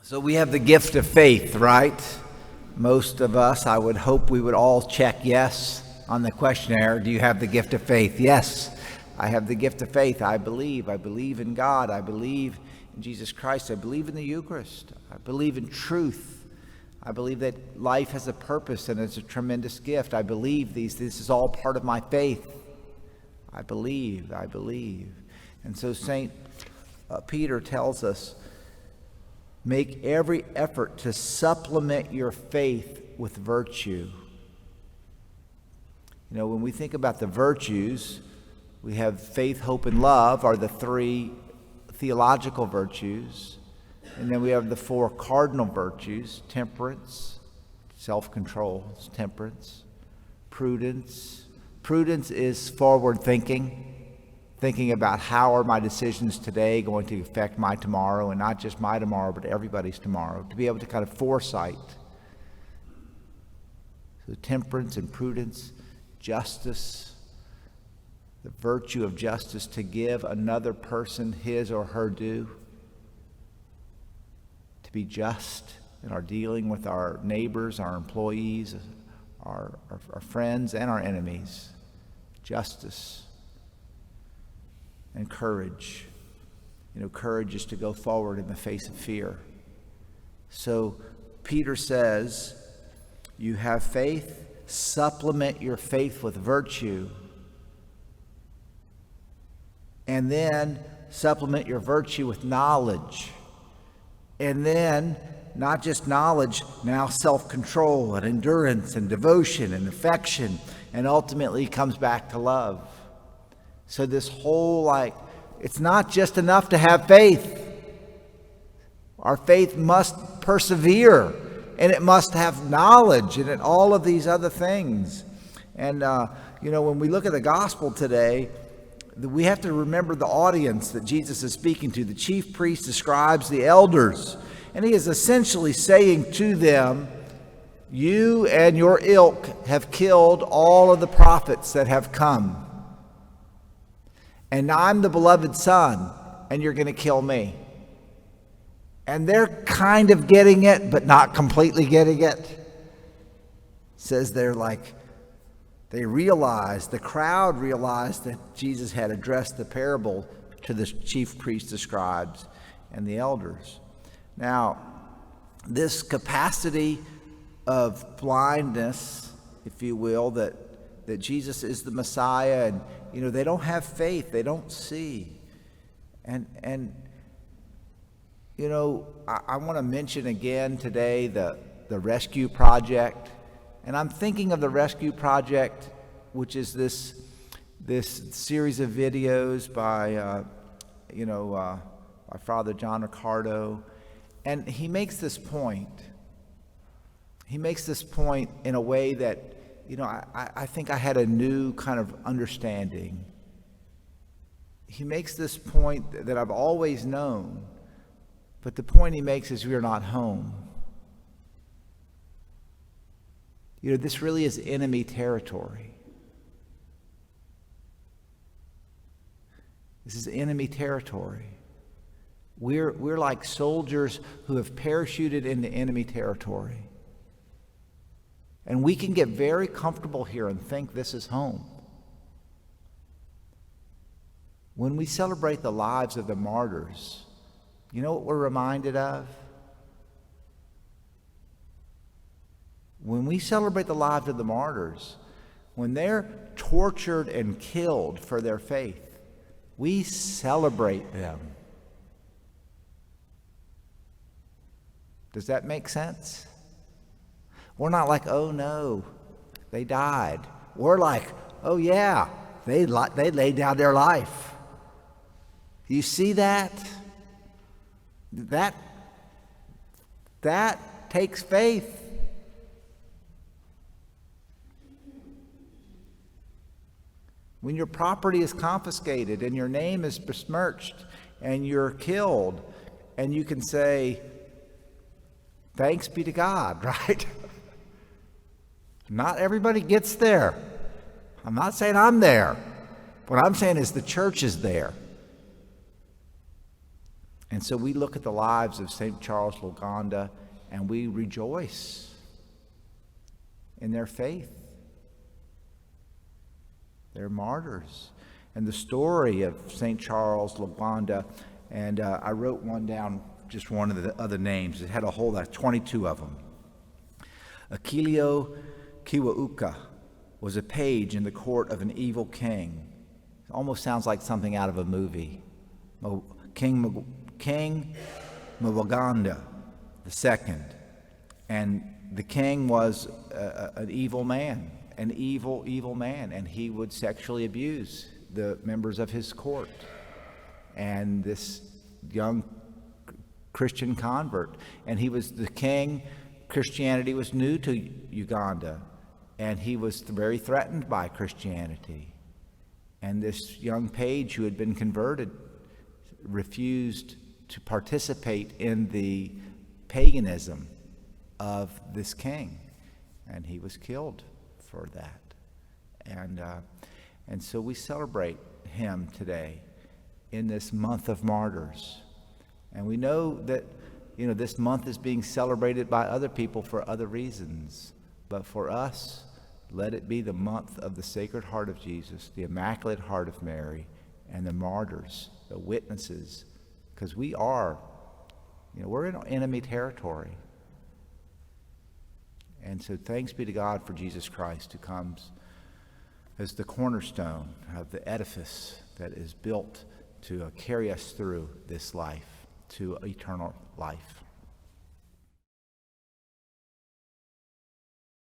So we have the gift of faith, right? Most of us, I would hope we would all check yes on the questionnaire. Do you have the gift of faith? Yes, I have the gift of faith. I believe in God. I believe in Jesus Christ. I believe in the Eucharist. I believe in truth. I believe that life has a purpose and it's a tremendous gift. I believe this is all part of my faith. I believe. And so St. Peter tells us, make every effort to supplement your faith with virtue. You know, when we think about the virtues, we have faith, hope, and love are the three theological virtues. And then we have the four cardinal virtues: temperance, self-control, temperance, prudence. Prudence is forward thinking about how are my decisions today going to affect my tomorrow, and not just my tomorrow, but everybody's tomorrow, to be able to kind of foresight. So temperance and prudence, justice, the virtue of justice, to give another person his or her due, to be just in our dealing with our neighbors, our employees, our friends, and our enemies. Justice. And courage. You know, courage is to go forward in the face of fear. So Peter says, you have faith, supplement your faith with virtue, and then supplement your virtue with knowledge. And then, not just knowledge, now self-control and endurance and devotion and affection, and ultimately comes back to love. So this whole, it's not just enough to have faith. Our faith must persevere, and it must have knowledge, and all of these other things. And, when we look at the gospel today, we have to remember the audience that Jesus is speaking to, the chief priests, the scribes, the elders. And he is essentially saying to them, you and your ilk have killed all of the prophets that have come. And I'm the beloved Son, and you're going to kill me. And they're kind of getting it, but not completely getting it. It says the crowd realized that Jesus had addressed the parable to the chief priests, the scribes, and the elders. Now, this capacity of blindness, if you will, that Jesus is the Messiah, and they don't have faith, they don't see. And I want to mention again today the Rescue Project. And I'm thinking of the Rescue Project, which is this series of videos by Father John Riccardo. And he makes this point. He makes this point in a way that I think I had a new kind of understanding. He makes this point that I've always known, but the point he makes is we're not home. This really is enemy territory. This is enemy territory. We're like soldiers who have parachuted into enemy territory. And we can get very comfortable here and think this is home. When we celebrate the lives of the martyrs, you know what we're reminded of? When we celebrate the lives of the martyrs, when they're tortured and killed for their faith, we celebrate them. Does that make sense? We're not like, oh no, they died. We're like, oh yeah, they laid down their life. You see that? That takes faith. When your property is confiscated and your name is besmirched and you're killed, and you can say, thanks be to God, right? Not everybody gets there. I'm not saying I'm there. What I'm saying is the church is there. And so we look at the lives of St. Charles Luganda and we rejoice in their faith. They're martyrs. And the story of St. Charles Luganda, and I wrote one down, just one of the other names. It had a whole 22 of them. Akilio Kiwauka was a page in the court of an evil king. It almost sounds like something out of a movie. King Mwaganda II. And the king was an evil man, an evil man, and he would sexually abuse the members of his court. And this young Christian convert, and he was the king. Christianity was new to Uganda, and he was very threatened by Christianity. And this young page who had been converted refused to participate in the paganism of this king, and he was killed for that. And so we celebrate him today in this month of martyrs. And we know that, this month is being celebrated by other people for other reasons. But for us, let it be the month of the Sacred Heart of Jesus, the Immaculate Heart of Mary, and the martyrs, the witnesses, because we are, we're in enemy territory. And so thanks be to God for Jesus Christ, who comes as the cornerstone of the edifice that is built to carry us through this life to eternal life.